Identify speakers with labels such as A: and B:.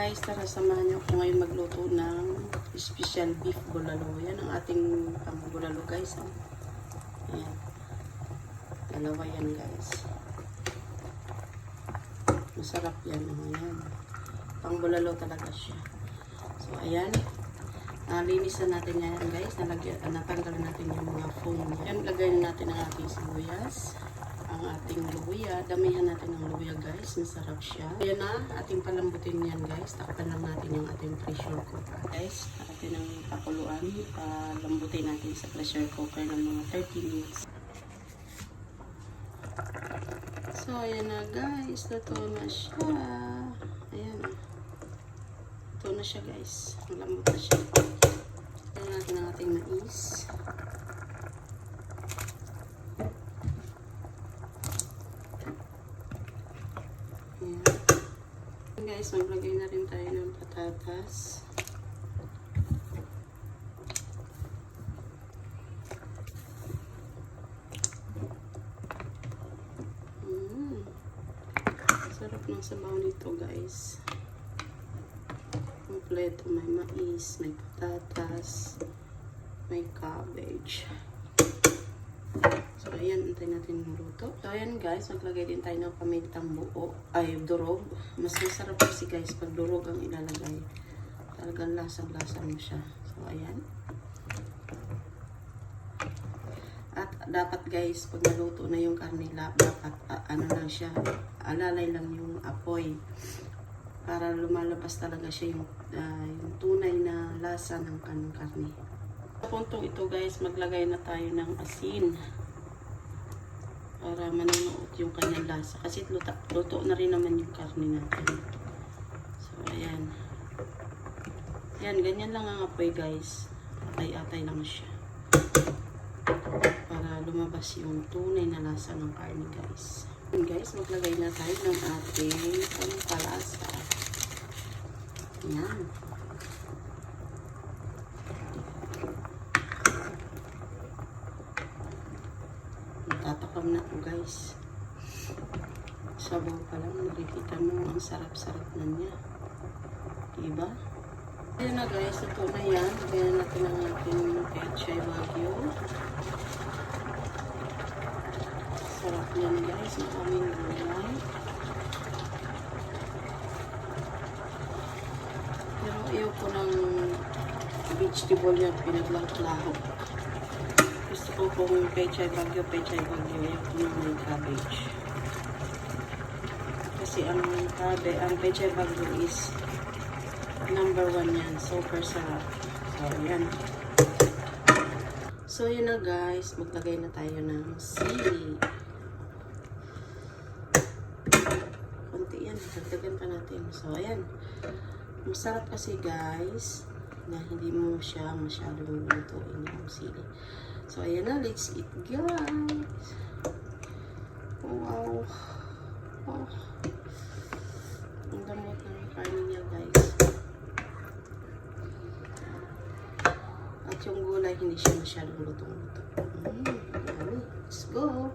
A: guys, tara samahan niyo ako ngayon magluto ng special beef bulalo. Yan ang ating bulalo guys. Oh. Ayan. Dalawa yan guys. Masarap yan. Oh. Ayan. Pang bulalo talaga siya. So ayan. Linisan natin yan guys. Natanggalan natin yung mga foam. Ayan, lagay natin ang ating sibuyas. Ang ating luya. Damihan natin ng luya guys. Masarap siya. Ayan na. Ating palambutin yan guys. Takpan lang natin yung ating pressure cooker. Guys, atin ang pakuluan. Palambutin natin sa pressure cooker ng mga 30 minutes. So, ayan na guys. Luto na siya. Ayan na. Luto na siya guys. Malambot na siya. Ayan natin ang ating mais. Guys, maglagay na rin tayo ng patatas. Sarap ng sabaw nito guys. Kompleto, may mais, may patatas, may cabbage. So, ayan, antay natin yung luto. So, ayan guys, maglagay din tayo ng pamintang buo, ay durog. Mas masarap kasi guys, pag durog ang ilalagay. Talagang lasang-lasa mo siya. So, ayan. At dapat guys, pag naluto na yung karne, dapat ano lang siya, alalay lang yung apoy. Para lumalabas talaga siya yung tunay na lasa ng karne. Sa puntong ito guys, maglagay na tayo ng asin. Para manunuot yung kanyang lasa. Kasi luto na rin naman yung karne natin. So, ayan. Yan, ganyan lang ang apoy guys. Atay-atay lang siya. Para lumabas yung tunay na lasa ng karne guys. Yan guys, maglagay na tayo ng ating pampalasa. Yan. Tatakam na po guys. Sabaw pa lang, nakikita mo ang sarap-sarap na niya. Diba? Ayan na guys, ito na yan. Lagyan natin ang ating pechay wagyu. Sarap yan guys, maraming gulay. Pero ayaw ko ng vegetable yan, pinaglaklahok. Gusto ko kung pechay bagyo, ayaw ko ng may cabbage. Kasi ang pechay bagyo is number 1 yan. Super sarap. So, yan. So, yun na guys. Maglagay na tayo ng sili. Kunti yan. Dagdagan pa natin. So, ayan. Masarap kasi guys na hindi mo siya masyadong lutuin yung sili. So, ayan na. Let's eat, guys. Wow. Oh. Ang damot ng karne niya, guys. At yung gulay, hindi siya masyadong lutong-luto. Let's go.